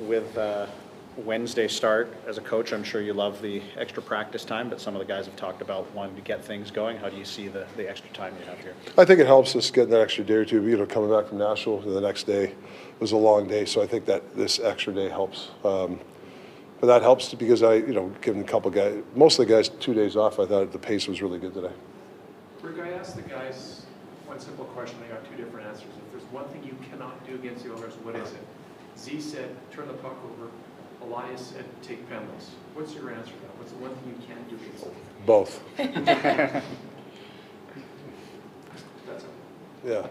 with Wednesday start, as a coach, I'm sure you love the extra practice time, but some of the guys have talked about wanting to get things going. How do you see the extra time you have here? I think it helps us get that extra day or two. Coming back from Nashville the next day was a long day, so I think that this extra day helps. But that helps because given a couple guys, most of the guys 2 days off, I thought the pace was really good today. Rick, I asked the guys one simple question. I got two different answers. If there's one thing you cannot do against the Oilers, what is it? Z said, turn the puck over. Elias said, take penalties. What's your answer to that? What's the one thing you can't do against them? Both. That's it. Yeah.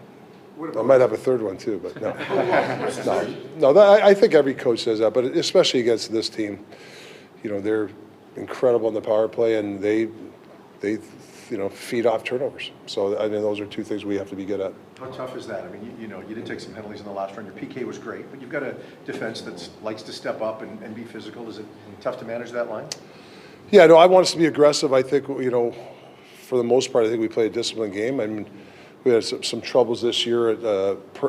I might have a third one too, but no. I think every coach says that, but especially against this team, they're incredible in the power play, and they feed off turnovers. So I mean, those are two things we have to be good at. How tough is that? I mean, you did take some penalties in the last round. Your PK was great, but you've got a defense that likes to step up and be physical. Is it tough to manage that line? Yeah, no, I want us to be aggressive. I think, for the most part, I think we play a disciplined game. I mean, we had some troubles this year at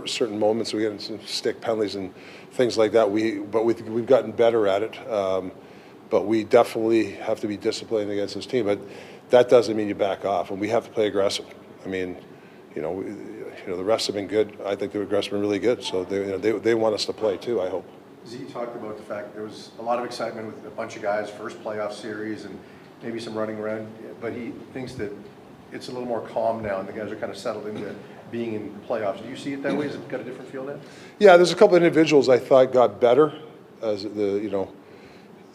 certain moments. We had some stick penalties and things like that. But we've gotten better at it. But we definitely have to be disciplined against this team. But that doesn't mean you back off, and we have to play aggressive. I mean, the refs have been good. I think the refs have been really good. So they want us to play too, I hope. Z talked about the fact there was a lot of excitement with a bunch of guys, first playoff series, and maybe some running around. But he thinks that it's a little more calm now, and the guys are kind of settled into being in playoffs. Do you see it that way? Has it got a different feel now? Yeah, there's a couple of individuals I thought got better as the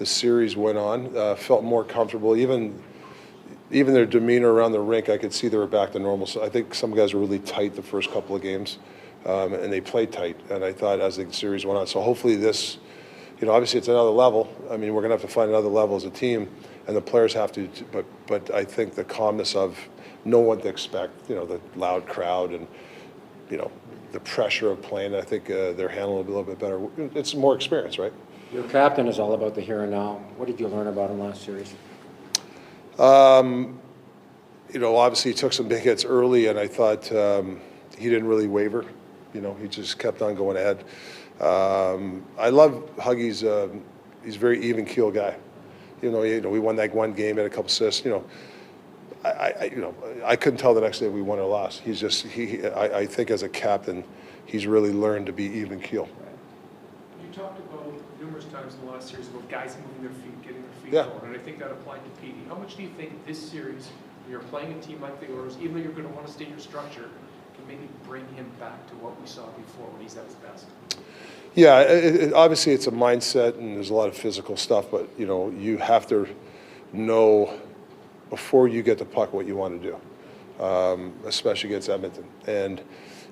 series went on. Felt more comfortable. Even their demeanor around the rink, I could see they were back to normal. So I think some guys were really tight the first couple of games, and they played tight. And I thought as the series went on, so hopefully this, obviously it's another level. I mean, we're going to have to find another level as a team, and the players have to. But I think the calmness of knowing what to expect, the loud crowd and the pressure of playing, I think they're handling it a little bit better. It's more experience, right? Your captain is all about the here and now. What did you learn about him last series? Obviously he took some big hits early, and I thought he didn't really waver. He just kept on going ahead. I love Huggy's. He's a very even keel guy. We won that one game, had a couple assists. I couldn't tell the next day we won or lost. He's just I think as a captain, he's really learned to be even keel. You talked about numerous times in the last series about guys moving their feet, getting their feet going, and I think that applied to Petey. How much do you think this series, when you're playing a team like the Oilers, even though you're going to want to stay in your structure, can maybe bring him back to what we saw before when he's at his best? Yeah, obviously it's a mindset, and there's a lot of physical stuff, but you have to know before you get the puck what you want to do, especially against Edmonton. And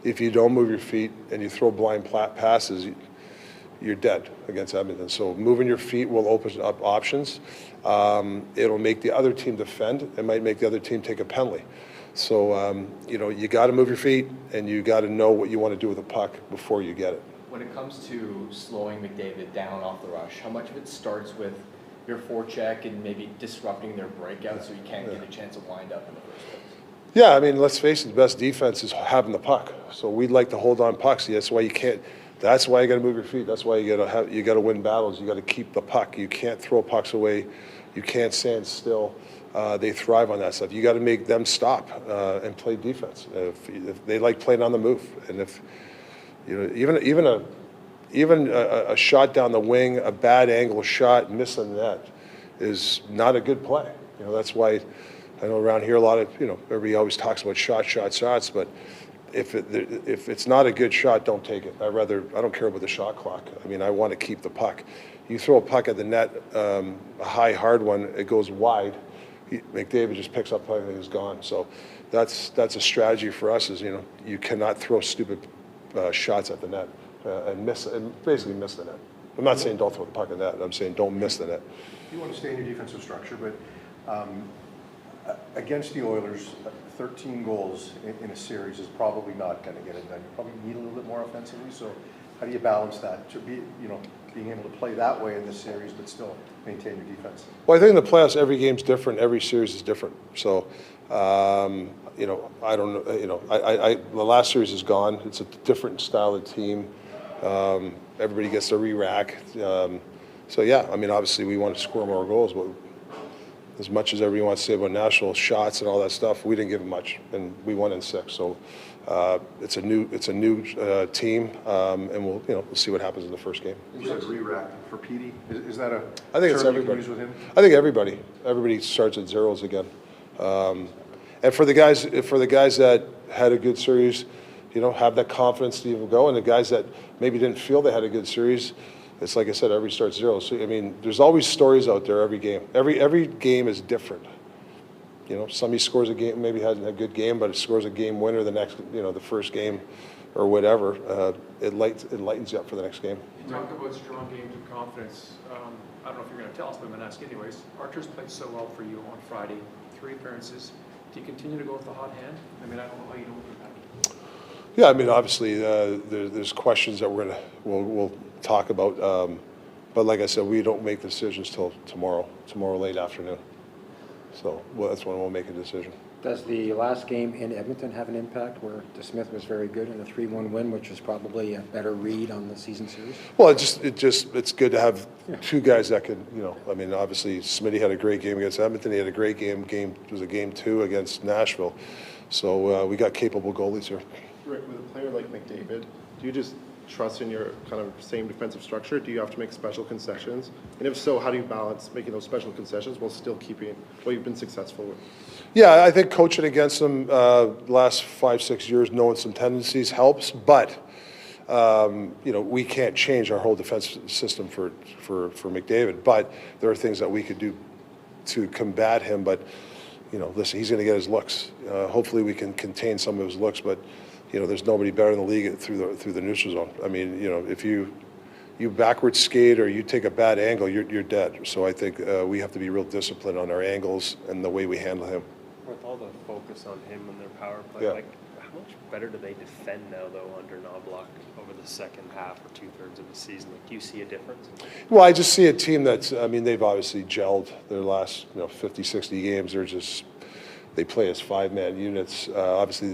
if you don't move your feet and you throw blind passes, you're dead against Edmonton. So moving your feet will open up options. It'll make the other team defend. It might make the other team take a penalty. So, you got to move your feet, and you got to know what you want to do with the puck before you get it. When it comes to slowing McDavid down off the rush, how much of it starts with your forecheck and maybe disrupting their breakout so you can't get a chance to wind up in the first place? Yeah, I mean, let's face it, the best defense is having the puck. So we'd like to hold on pucks. That's why you can't. That's why you got to move your feet. That's why you got to win battles. You got to keep the puck. You can't throw pucks away. You can't stand still. They thrive on that stuff. You got to make them stop and play defense. If they like playing on the move, and if even a shot down the wing, a bad angle shot, missing the net is not a good play. That's why I know around here a lot of everybody always talks about shots, but if it's not a good shot, don't take it. I don't care about the shot clock. I mean, I want to keep the puck. You throw a puck at the net, a high, hard one, it goes wide. McDavid just picks up the puck and is gone. So that's a strategy for us. Is you cannot throw stupid shots at the net and basically miss the net. I'm not saying don't throw the puck at the net. I'm saying don't miss the net. You want to stay in your defensive structure, but against the Oilers, 13 goals in a series is probably not going to get it done. You probably need a little bit more offensively. So how do you balance that to be, being able to play that way in this series, but still maintain your defense? Well, I think in the playoffs, every game's different. Every series is different. So, I don't know. The last series is gone. It's a different style of team. Everybody gets a re-rack. So yeah, I mean, obviously we want to score more goals, but as much as everybody wants to say about Nashville shots and all that stuff, we didn't give them much, and we won in 6. So it's a new team, and we'll see what happens in the first game. You said re-rack for Petey. Is that a I think it's term you can everybody. use with him? I think everybody. Everybody starts at zeros again. And for the guys that had a good series, have that confidence to even go, and the guys that maybe didn't feel they had a good series, it's like I said, everybody starts zero. So I mean, there's always stories out there every game. Every game is different. Somebody scores a game, maybe hasn't had a good game, but it scores a game winner the next, the first game, or whatever. It lightens you up for the next game. You talked about strong games and confidence. I don't know if you're going to tell us, but I'm going to ask anyways. Archer's played so well for you on Friday, 3 appearances. Do you continue to go with the hot hand? I mean, I don't know how you don't do that. Yeah, I mean, obviously, there's questions that we'll talk about, but like I said, we don't make decisions till tomorrow late afternoon. So that's when we'll make a decision. Does the last game in Edmonton have an impact where DeSmith was very good in a 3-1 win, which was probably a better read on the season series? Well, it's good to have 2 guys that can, I mean, obviously Smitty had a great game against Edmonton. He had a great game. It was a game 2 against Nashville. So we got capable goalies here. Rick, with a player like McDavid, do you just trust in your kind of same defensive structure? Do you have to make special concessions? And if so, how do you balance making those special concessions while still keeping what you've been successful with? Yeah, I think coaching against them last 5-6 years, knowing some tendencies helps, but we can't change our whole defense system for McDavid. But there are things that we could do to combat him. But listen, he's going to get his looks. Hopefully, we can contain some of his looks, but. There's nobody better in the league through the neutral zone. I mean, if you backward skate or you take a bad angle, you're dead. So I think we have to be real disciplined on our angles and the way we handle him. With all the focus on him and their power play, Yeah. like how much better do they defend now, though, under Knobloch over the second half or 2/3 of the season? Like, do you see a difference? Well, I just see a team that's, I mean, they've obviously gelled their last 50, 60 games. They play as 5-man units. Obviously,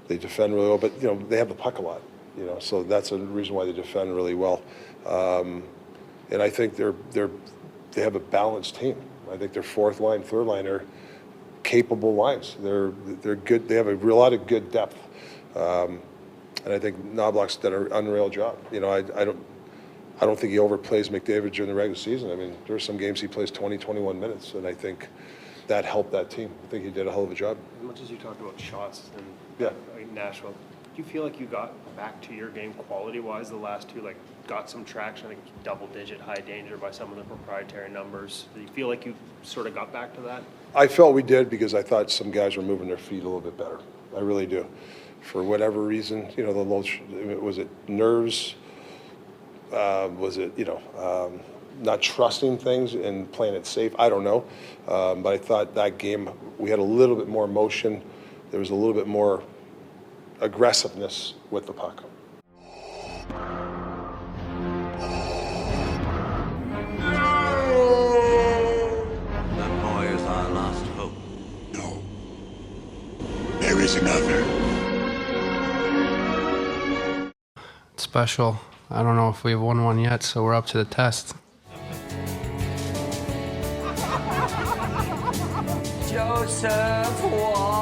they defend really well, but they have the puck a lot, so that's a reason why they defend really well. And I think they have a balanced team. I think their 4th line, 3rd line are capable lines. They're good. They have a lot of good depth, and I think Knobloch's done an unreal job. I don't think he overplays McDavid during the regular season. I mean, there are some games he plays 20, 21 minutes, and I think that helped that team. I think he did a hell of a job. As much as you talked about shots and Yeah. Nashville, do you feel like you got back to your game quality-wise the last 2, like got some traction, like double-digit high danger by some of the proprietary numbers? Do you feel like you sort of got back to that? I felt we did because I thought some guys were moving their feet a little bit better. I really do. For whatever reason, was it nerves? Was it, not trusting things and playing it safe? I don't know. But I thought that game, we had a little bit more motion. There was a little bit more aggressiveness with the puck. That boy is our last hope. No. There is another. It's special. I don't know if we've won one yet, so we're up to the test. Joseph Wall.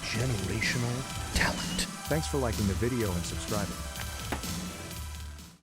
Generational talent. Thanks for liking the video and subscribing.